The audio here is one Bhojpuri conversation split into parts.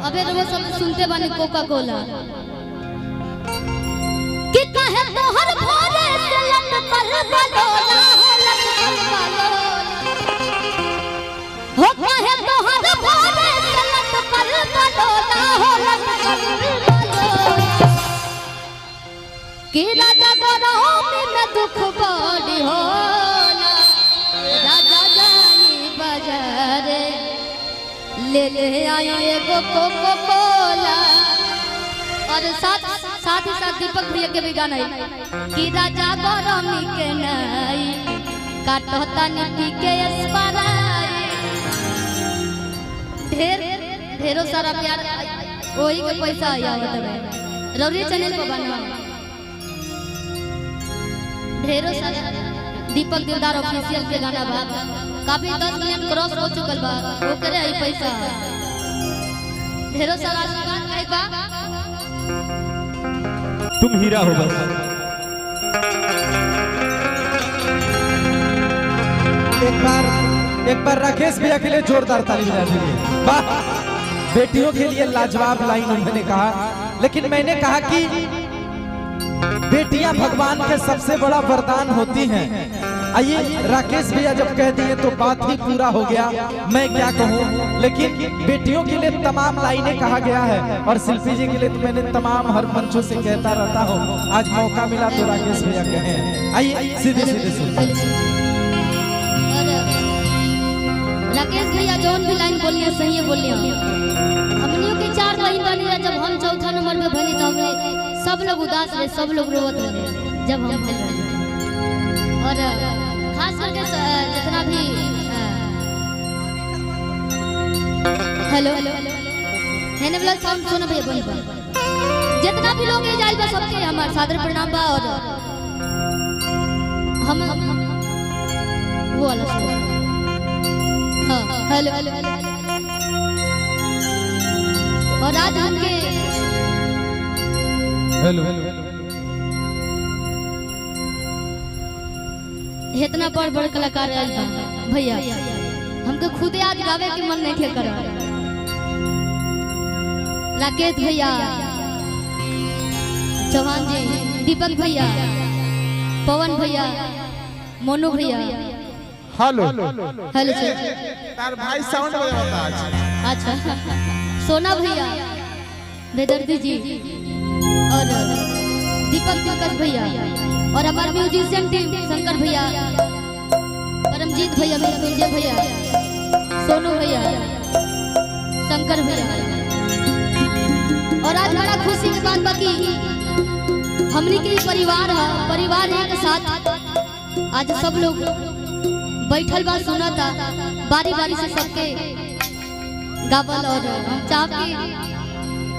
अबे वो सब सुनते बानी कोका कोला कि कहे तोहर भोरे से लट पर बलोला हो कहे तोहर भोरे से लट पर बलोला हो लट पर बलोला कि राजा गरमी में दुख बड़ी होला राजा जानी बाजार ले आए एगो कोको कोला। और साथ ही साथ दीपक भैया के भी गाना है कि राजा गरमी के नई काटता नीति के स्पराई ढेरों सारा प्यार वही के पैसा आया बतावे रौरी चैनल पर बना ढेरों सारा दीपक दिलदार ऑफिशियल के गाना बा काफी 10 मिलियन क्रॉस हो चुकल बा वो करे आई पैसा ढेरों सारा आशीर्वाद है बा तुम हीरा हो बस। एक बार राकेश भैया के लिए जोरदार ताली बजा दीजिए। वाह बेटियों के लिए लाजवाब लाइन उन्होंने कहा लेकिन मैंने कहा कि बेटियां भगवान के सबसे बड़ा वरदान होती हैं। आइए राकेश भैया जब कह दिए तो बात ही पूरा हो गया मैं क्या कहूँ लेकिन बेटियों के लिए तमाम लाइनें कहा गया है और शिल्पी जी के लिए तो मैंने तमाम हर मंचों से कहता रहता हूँ आज मौका मिला तो राकेश भैया कहे आइए सीधे सीधे राकेश भैया जौन भी लाइन बोलिए सही बोलिए हमनियों के 4 लाइन बनी जब हम चौथा नंबर पे बनी तो हमने सब लोग उदास रहे सब लोग रोवत रहे जब हम खेल रहे और खास करके जितना भी हेलो है ने साउंड सुनो भैया बोल जितना भी लोग जाइल बा सबके हमार सादर प्रणाम बा और हम वो वाला सुनो हां हेलो और आज हमके हेलो इतना बड़ कलाकार आयल बा भैया हमके खुदे आज गावे के मन नहीं थे कर राकेश भैया चौहान जी दीपक भैया पवन भैया मोनू भैया हेलो हेलो तार भाई साउंड बजाता आज अच्छा सोना भैया बेदर्दी जी और दीपक भैया और हमारे म्यूजिशियन टीम शंकर भैया परमजीत भैया मृत्युंजय भैया सोनू भैया शंकर भैया और आज बड़ा खुशी की बात बाकी हमनी के परिवार है परिवार एक साथ आज सब लोग बैठल बा सुना था बारी बारी से सबके गावल और हम चाहते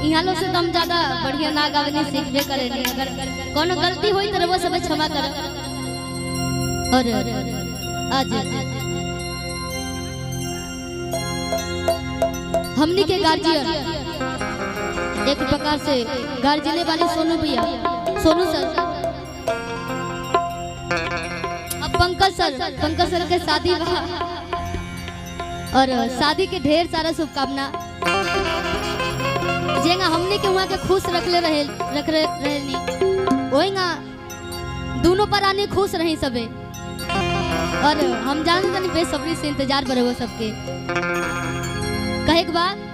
यहाँ लोग से तो हम ज्यादा बढ़िया ना गावनी सीखबे करेंगे अगर कोनो गलती हुई तो वो सब क्षमा कर और आज हमनी के गार्जियन एक प्रकार से गार्जियने वाले सोनू भैया सोनू सर अब पंकज सर के शादी और शादी के ढेर सारा शुभकामना जेगा हमने के वहाँ के खुश रख रहे ओएगा दोनों परानी खुश रही सबे और हम जानते नहीं बेसब्री से इंतजार करे वो सबके कहे के बाद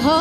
हो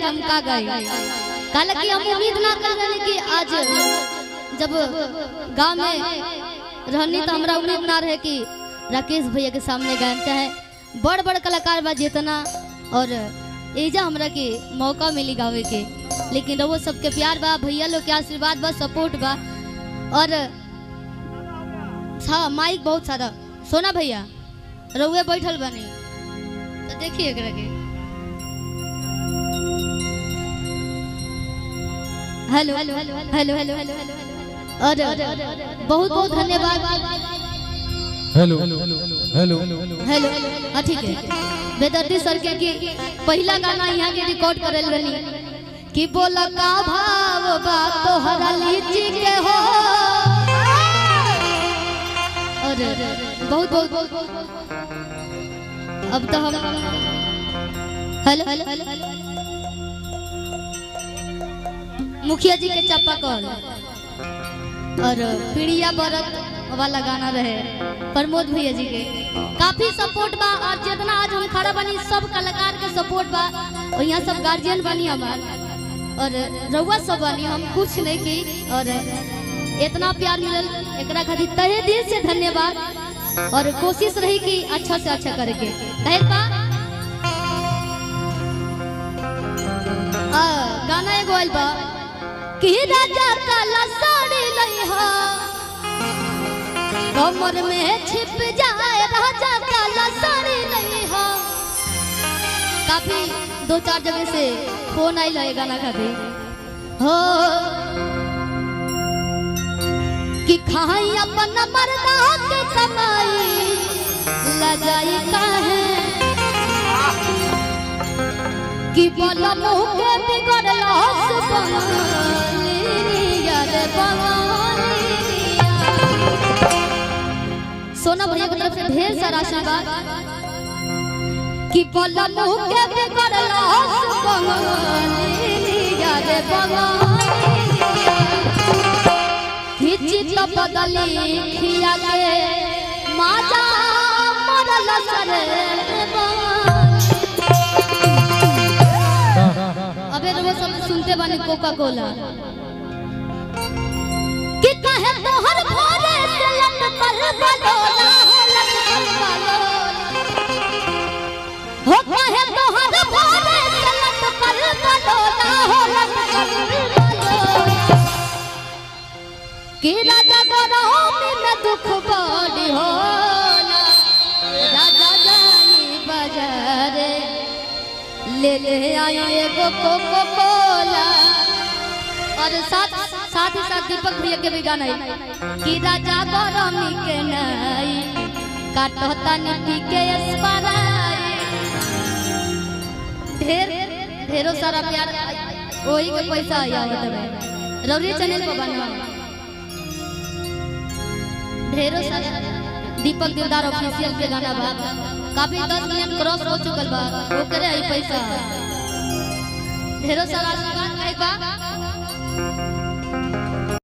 हम का गए। कल की हम उम्मीद ना कर रहे कि आज जब गांव में रहनी तो हमरा उम्मीद ना रहे कि राकेश भैया के सामने गायन चाहे बड़ बड़ कलाकार बा जितना और एजा हमरा के मौका मिली गावे के, लेकिन वो सबके प्यार बा, भैया लोग के आशीर्वाद बा, सपोर्ट बा और हाँ माइक बहुत सारा सोना भैया रउए बैठल बनी तो देखिए एकरा के। हेलो हेलो हेलो हेलो और बहुत बहुत धन्यवाद। हेलो हेलो हेलो हाँ ठीक है। बेदर्दी सर के कि पहला गाना यहाँ के रिकॉर्ड करल रही कि बोला का भाव बा तोहरा लीची के हो और बहुत बहुत अब तो हम हेलो हेलो मुखिया जी के चापाकल और पीड़िया बरत वाला गाना रहे प्रमोद भैया जी के काफी सपोर्ट बा और जितना आज हम खड़ा बनी सब कलाकार के सपोर्ट बा और यहाँ सब गार्जियन बनी हमार और रउआ सब बनी, हम कुछ नहीं की और इतना प्यार मिलल एकरा खातिर तहे दिल से धन्यवाद और कोशिश रही कि अच्छा से अच्छा करे के कहे बा। गाना एगो आइल बा कि राजा काला साड़ी लइहा कमर में छिप जाए राजा काला साड़ी लइहा। काफी 2-4 जगह से फोन आई लगे गाना खातिर हो कि खाई अपन मर्दा के कमाई लजाई काहे कि बोला मुँह के बिगड़ला सोना भैया की तरफ से ढेर सारा आशीर्वाद कि बोला मुँह के बिगड़ला खिची तो बदली खिया के माजा मरल सरे अबे वो सब सुनते बानी कोका कोला कि कहे तोहर भोरे से लटकल बलोला हो कहे तोहर भोरे से लटकल बलोला हो कि राजा गरमी में दुख बड़ी होला राजा जानी बाजार ले ले आया एगो कोको कोला और साथ ही साथ दीपक भैया के भी गाना है कि राजा गरमी के नई काटता नीति के स्पराई ढेरों सारा प्यार वही के पैसा आया होता रौरी चैनल पर बना ढेरों सारा दीपक दिलदार ऑफिशियल के गाना बा काफी 10 मिलियन क्रॉस हो चुकल बा वो करे आई पैसा ढेरों सारा आशीर्वाद बा।